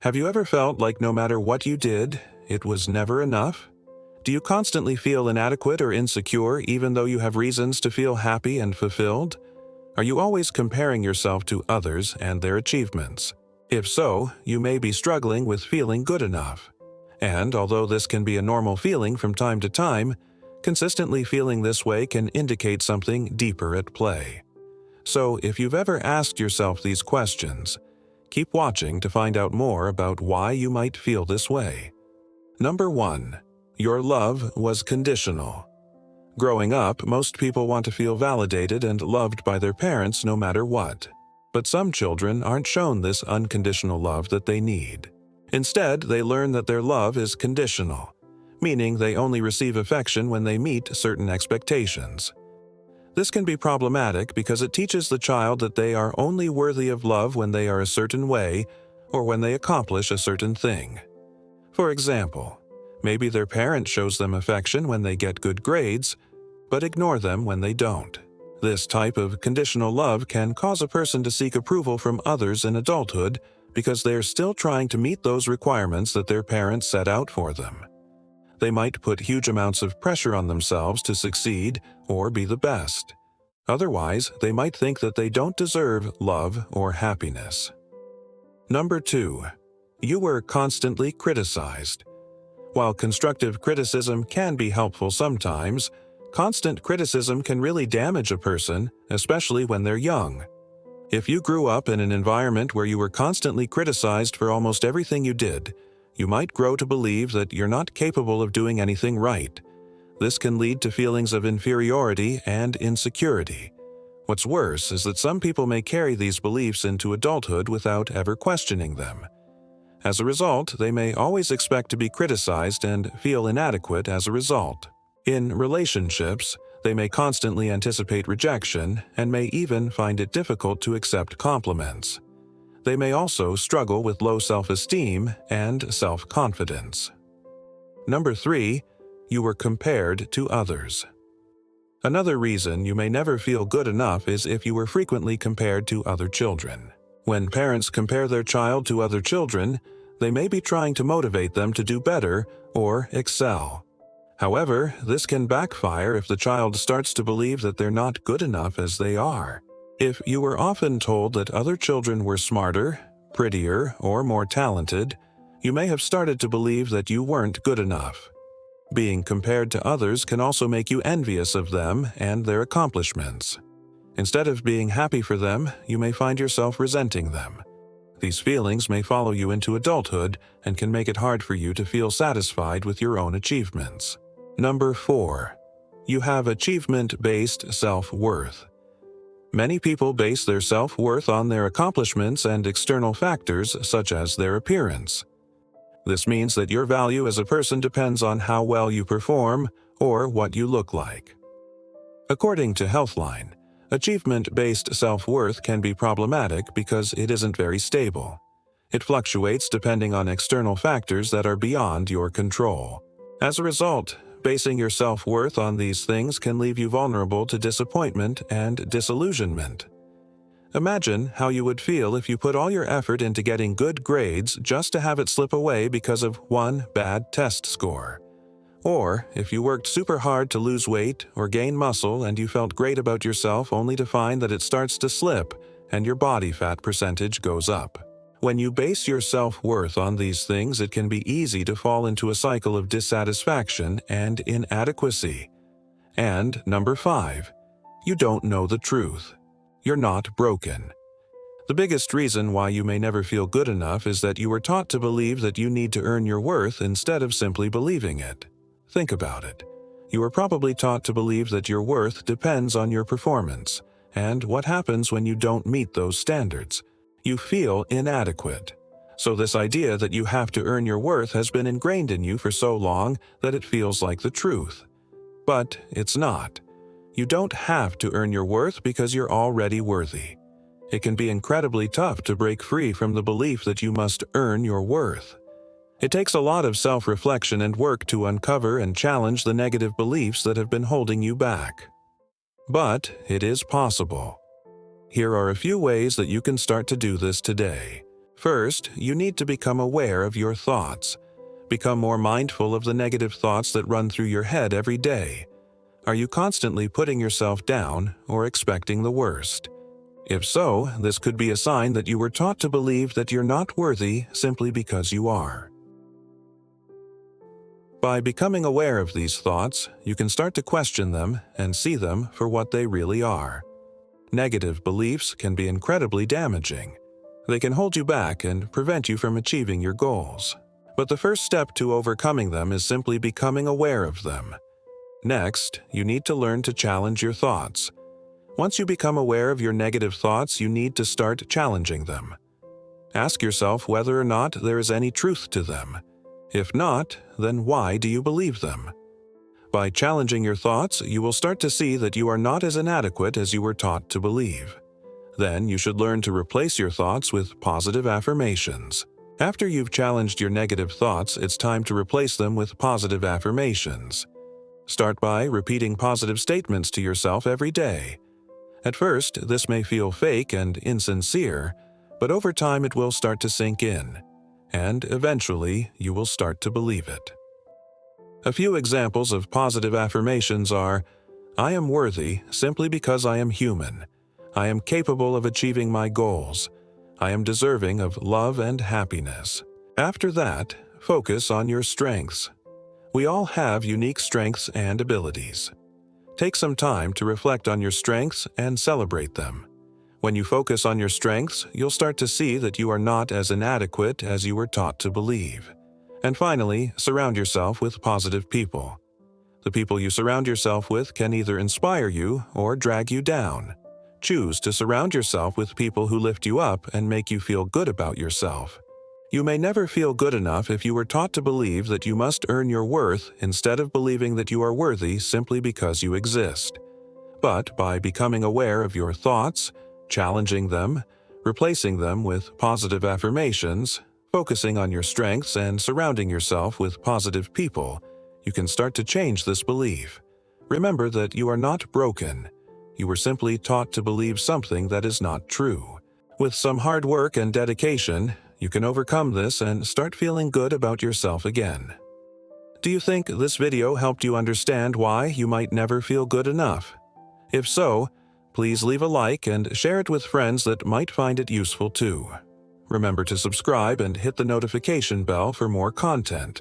Have you ever felt like no matter what you did, it was never enough? Do you constantly feel inadequate or insecure even though you have reasons to feel happy and fulfilled? Are you always comparing yourself to others and their achievements? If so, you may be struggling with feeling good enough. And although this can be a normal feeling from time to time, consistently feeling this way can indicate something deeper at play. So if you've ever asked yourself these questions, keep watching to find out more about why you might feel this way. Number 1. Your love was conditional. Growing up, most people want to feel validated and loved by their parents no matter what. But some children aren't shown this unconditional love that they need. Instead, they learn that their love is conditional, meaning they only receive affection when they meet certain expectations. This can be problematic because it teaches the child that they are only worthy of love when they are a certain way or when they accomplish a certain thing. For example, maybe their parent shows them affection when they get good grades, but ignore them when they don't. This type of conditional love can cause a person to seek approval from others in adulthood because they are still trying to meet those requirements that their parents set out for them. They might put huge amounts of pressure on themselves to succeed or be the best. Otherwise, they might think that they don't deserve love or happiness. Number 2. You were constantly criticized. While constructive criticism can be helpful sometimes, constant criticism can really damage a person, especially when they're young. If you grew up in an environment where you were constantly criticized for almost everything you did, you might grow to believe that you're not capable of doing anything right. This can lead to feelings of inferiority and insecurity. What's worse is that some people may carry these beliefs into adulthood without ever questioning them. As a result, they may always expect to be criticized and feel inadequate as a result. In relationships, they may constantly anticipate rejection and may even find it difficult to accept compliments. They may also struggle with low self-esteem and self-confidence. Number 3. You were compared to others. Another reason you may never feel good enough is if you were frequently compared to other children. When parents compare their child to other children, they may be trying to motivate them to do better or excel. However, this can backfire if the child starts to believe that they're not good enough as they are. If you were often told that other children were smarter, prettier, or more talented, you may have started to believe that you weren't good enough. Being compared to others can also make you envious of them and their accomplishments. Instead of being happy for them, you may find yourself resenting them. These feelings may follow you into adulthood and can make it hard for you to feel satisfied with your own achievements. Number 4. You have achievement-based self-worth. Many people base their self-worth on their accomplishments and external factors such as their appearance. This means that your value as a person depends on how well you perform or what you look like. According to Healthline, achievement-based self-worth can be problematic because it isn't very stable. It fluctuates depending on external factors that are beyond your control. As a result, basing your self-worth on these things can leave you vulnerable to disappointment and disillusionment. Imagine how you would feel if you put all your effort into getting good grades just to have it slip away because of one bad test score. Or if you worked super hard to lose weight or gain muscle and you felt great about yourself only to find that it starts to slip and your body fat percentage goes up. When you base your self-worth on these things, it can be easy to fall into a cycle of dissatisfaction and inadequacy. And number 5, you don't know the truth. You're not broken. The biggest reason why you may never feel good enough is that you were taught to believe that you need to earn your worth instead of simply believing it. Think about it. You were probably taught to believe that your worth depends on your performance, and what happens when you don't meet those standards? You feel inadequate. So this idea that you have to earn your worth has been ingrained in you for so long that it feels like the truth. But it's not. You don't have to earn your worth because you're already worthy. It can be incredibly tough to break free from the belief that you must earn your worth. It takes a lot of self-reflection and work to uncover and challenge the negative beliefs that have been holding you back. But it is possible. Here are a few ways that you can start to do this today. First, you need to become aware of your thoughts. Become more mindful of the negative thoughts that run through your head every day. Are you constantly putting yourself down or expecting the worst? If so, this could be a sign that you were taught to believe that you're not worthy simply because you are. By becoming aware of these thoughts, you can start to question them and see them for what they really are. Negative beliefs can be incredibly damaging. They can hold you back and prevent you from achieving your goals. But the first step to overcoming them is simply becoming aware of them. Next, you need to learn to challenge your thoughts. Once you become aware of your negative thoughts, you need to start challenging them. Ask yourself whether or not there is any truth to them. If not, then why do you believe them? By challenging your thoughts, you will start to see that you are not as inadequate as you were taught to believe. Then you should learn to replace your thoughts with positive affirmations. After you've challenged your negative thoughts, it's time to replace them with positive affirmations. Start by repeating positive statements to yourself every day. At first, this may feel fake and insincere, but over time it will start to sink in, and eventually you will start to believe it. A few examples of positive affirmations are, I am worthy simply because I am human. I am capable of achieving my goals. I am deserving of love and happiness. After that, focus on your strengths. We all have unique strengths and abilities. Take some time to reflect on your strengths and celebrate them. When you focus on your strengths, you'll start to see that you are not as inadequate as you were taught to believe. And finally, surround yourself with positive people. The people you surround yourself with can either inspire you or drag you down. Choose to surround yourself with people who lift you up and make you feel good about yourself. You may never feel good enough if you were taught to believe that you must earn your worth instead of believing that you are worthy simply because you exist. But by becoming aware of your thoughts, challenging them, replacing them with positive affirmations, focusing on your strengths and surrounding yourself with positive people, you can start to change this belief. Remember that you are not broken. You were simply taught to believe something that is not true. With some hard work and dedication, you can overcome this and start feeling good about yourself again. Do you think this video helped you understand why you might never feel good enough? If so, please leave a like and share it with friends that might find it useful too. Remember to subscribe and hit the notification bell for more content.